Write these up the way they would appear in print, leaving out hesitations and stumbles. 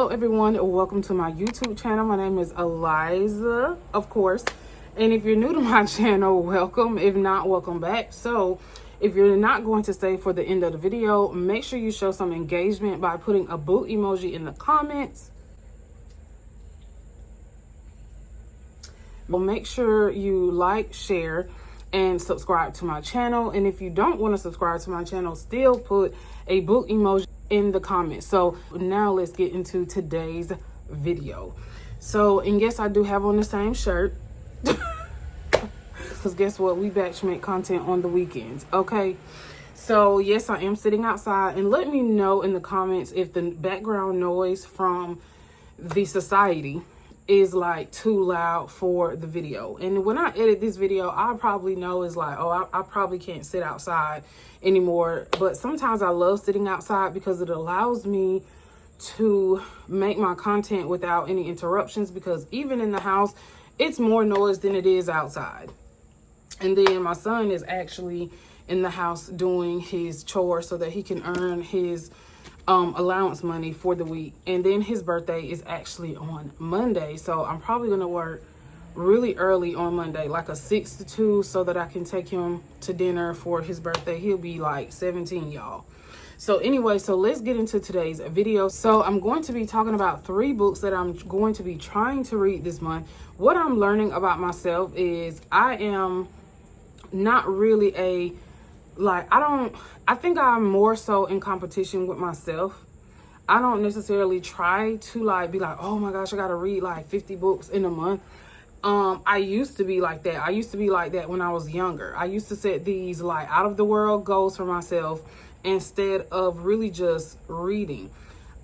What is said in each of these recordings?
everyone, welcome to my YouTube channel. My name is Eliza, of course, and if you're new to my channel, welcome. If not, welcome back. So if you're not going to stay for the end of the video, make sure you show some engagement by putting a boot emoji in the comments. Well, make sure you like, share, and subscribe to my channel. And if you don't want to subscribe to my channel, still put a boot emoji in the comments. So now let's get into today's video. So, and yes, I do have on the same shirt because guess what, we batch make content on the weekends. Okay, so yes, I am sitting outside, and let me know in the comments if the background noise from the society is like too loud for the video. And when I edit this video, I probably know is like, oh, I probably can't sit outside anymore. But sometimes I love sitting outside because it allows me to make my content without any interruptions, because even in the house, it's more noise than it is outside. And then my son is actually in the house doing his chores so that he can earn his allowance money for the week. And then his birthday is actually on Monday, so I'm probably gonna work really early on Monday, like a 6 to 2, so that I can take him to dinner for his birthday. He'll be like 17, y'all. So anyway, so let's get into today's video. So I'm going to be talking about 3 books that I'm going to be trying to read this month. What I'm learning about myself is I am not really I think I'm more so in competition with myself. I don't necessarily try to be like, oh my gosh, I gotta read like 50 books in a month. I used to be like that. I used to be like that when I was younger. I used to set these like out of the world goals for myself instead of really just reading.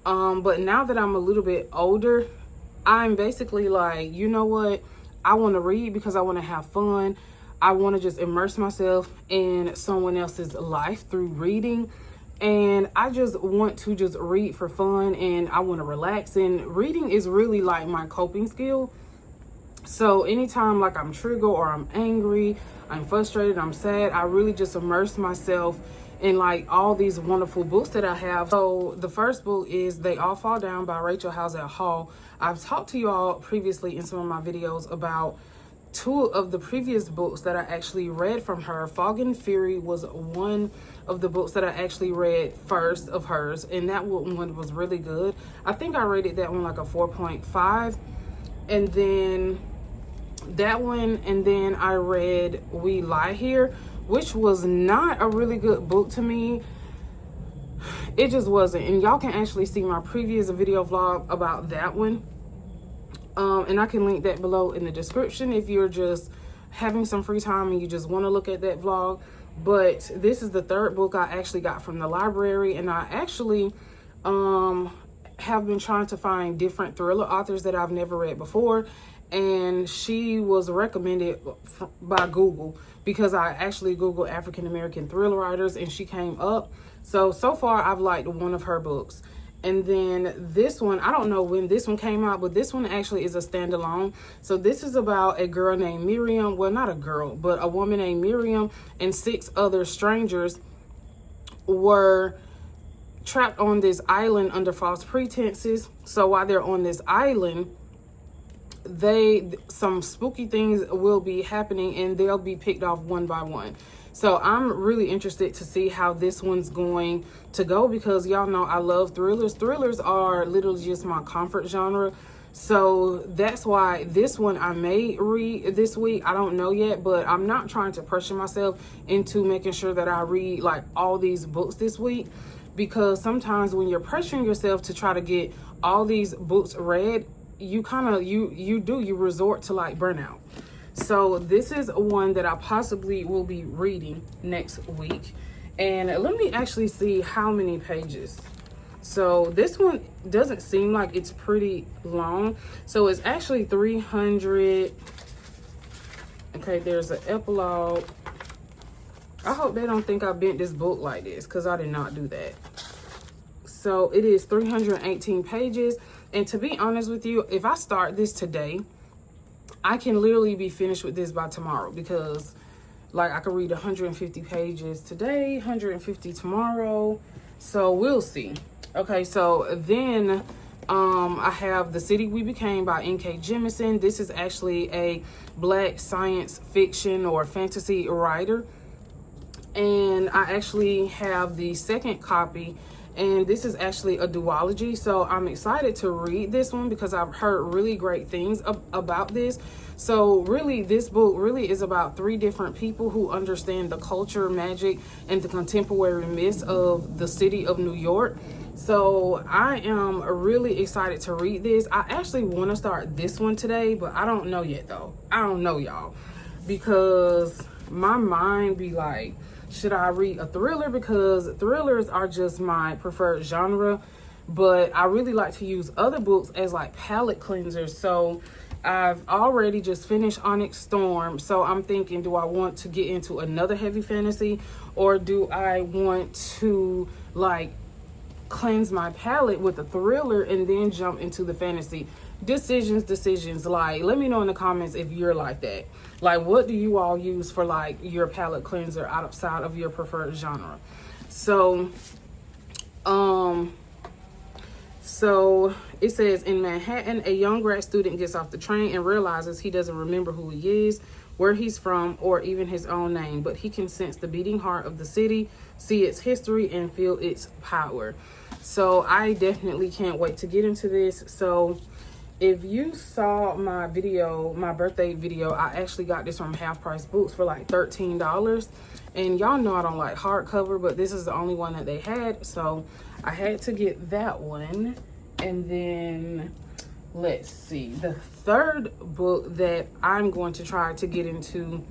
But now that I'm a little bit older, I'm basically like, you know what? I want to read because I want to have fun. I want to just immerse myself in someone else's life through reading. And I just want to just read for fun, and I want to relax. And reading is really like my coping skill. So anytime like I'm triggered or I'm angry, I'm frustrated, I'm sad, I really just immerse myself in like all these wonderful books that I have. So the first book is They All Fall Down by Rachel Halsell Hall. I've talked to you all previously in some of my videos about 2 of the previous books that I actually read from her. Fog and Fury was one of the books that I actually read first of hers, and that one was really good. I think I rated that one like a 4.5, and then that one, and then I read We Lie Here, which was not a really good book to me. It just wasn't, and y'all can actually see my previous video vlog about that one. And I can link that below in the description if you're just having some free time and you just want to look at that vlog. But this is the 3rd book I actually got from the library, and I actually have been trying to find different thriller authors that I've never read before, and she was recommended by Google because I actually Googled African American thriller writers and she came up. So far I've liked one of her books. And then this one, I don't know when this one came out, but this one actually is a standalone. So this is about a girl named Miriam. Well, not a girl, but a woman named Miriam and 6 other strangers were trapped on this island under false pretenses. So while they're on this island, some spooky things will be happening, and they'll be picked off one by one. So I'm really interested to see how this one's going to go, because y'all know I love thrillers. Thrillers are literally just my comfort genre. So that's why this one I may read this week. I don't know yet, but I'm not trying to pressure myself into making sure that I read like all these books this week, because sometimes when you're pressuring yourself to try to get all these books read, you resort to like burnout. So this is one that I possibly will be reading next week. And let me actually see how many pages. So this one doesn't seem like it's pretty long. So it's actually 300. Okay, there's an epilogue. I hope they don't think I bent this book like this, because I did not do that. So it is 318 pages. And to be honest with you, if I start this today, I can literally be finished with this by tomorrow, because like I could read 150 pages today, 150 tomorrow. So we'll see. Okay, so then I have The City We Became by N.K. Jemisin. This is actually a Black science fiction or fantasy writer. And I actually have the second copy, and this is actually a duology. So I'm excited to read this one because I've heard really great things about this. So really, this book really is about 3 different people who understand the culture, magic, and the contemporary myths of the city of New York. So I am really excited to read this. I actually want to start this one today, but I don't know yet though. I don't know, y'all, because my mind be like, should I read a thriller? Because thrillers are just my preferred genre, but I really like to use other books as like palate cleansers. So I've already just finished Onyx Storm. So I'm thinking, do I want to get into another heavy fantasy, or do I want to like cleanse my palate with a thriller and then jump into the fantasy? Decisions. Like, let me know in the comments if you're like that. Like, what do you all use for like your palate cleanser outside of your preferred genre? So it says, in Manhattan, a young grad student gets off the train and realizes he doesn't remember who he is, where he's from, or even his own name, but he can sense the beating heart of the city, see its history, and feel its power. So I definitely can't wait to get into this. So if you saw my video, my birthday video, I actually got this from Half Price Books for like $13. And y'all know I don't like hardcover, but this is the only one that they had. So I had to get that one. And then let's see, the third book that I'm going to try to get into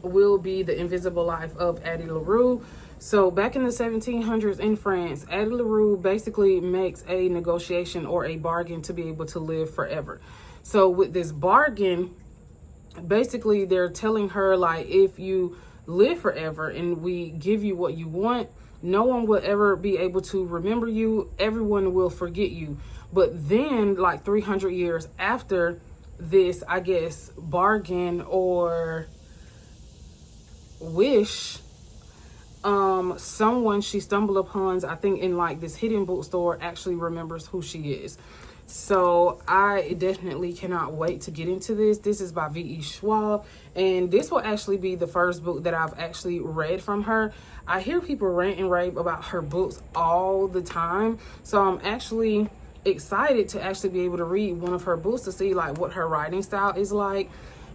will be The Invisible Life of Addie LaRue. So back in the 1700s in France, Addie LaRue basically makes a negotiation or a bargain to be able to live forever. So with this bargain, basically they're telling her, like, if you live forever and we give you what you want, no one will ever be able to remember you. Everyone will forget you. But then, like 300 years after this, I guess, bargain or wish, someone she stumbled upon, I think in like this hidden bookstore, actually remembers who she is. So I definitely cannot wait to get into this. This is by V.E. Schwab, and this will actually be the first book that I've actually read from her. I hear people rant and rave about her books all the time, so I'm actually excited to actually be able to read one of her books to see like what her writing style is like,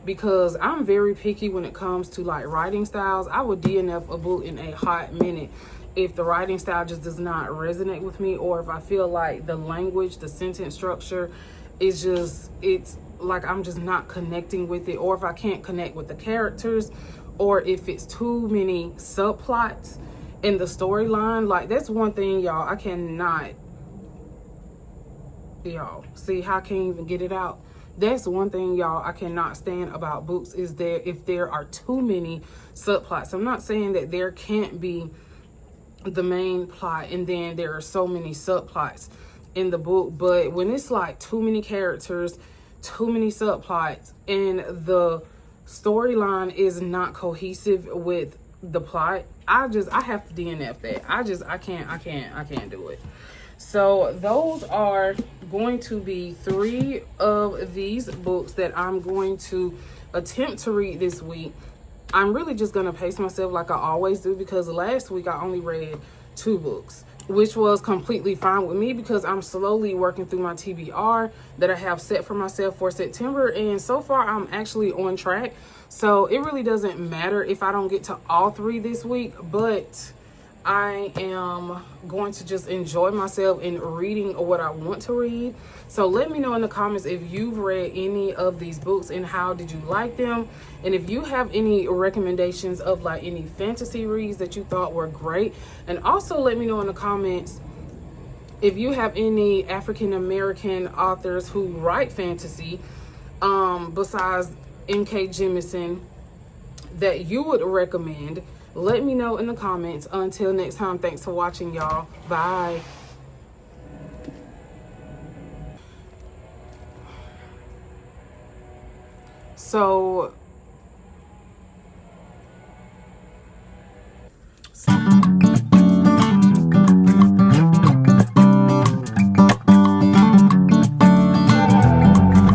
because I'm very picky when it comes to like writing styles. I would DNF a book in a hot minute if the writing style just does not resonate with me, or if I feel like the language, the sentence structure is just, it's like I'm just not connecting with it, or if I can't connect with the characters, or if it's too many subplots in the storyline. Like, that's one thing, y'all, I cannot, y'all, see how I can't even get it out. That's one thing, y'all, I cannot stand about books, is that if there are too many subplots. I'm not saying that there can't be the main plot and then there are so many subplots in the book, but when it's like too many characters, too many subplots, and the storyline is not cohesive with the plot, I have to DNF that. I can't do it. So those are going to be 3 of these books that I'm going to attempt to read this week. I'm really just going to pace myself like I always do, because last week I only read 2 books, which was completely fine with me because I'm slowly working through my TBR that I have set for myself for September. And so far I'm actually on track. So it really doesn't matter if I don't get to all 3 this week, but I am going to just enjoy myself in reading what I want to read. So let me know in the comments if you've read any of these books and how did you like them. And if you have any recommendations of like any fantasy reads that you thought were great. And also let me know in the comments if you have any African American authors who write fantasy besides N.K. Jemisin that you would recommend. Let me know in the comments. Until next time, thanks for watching, y'all. Bye. So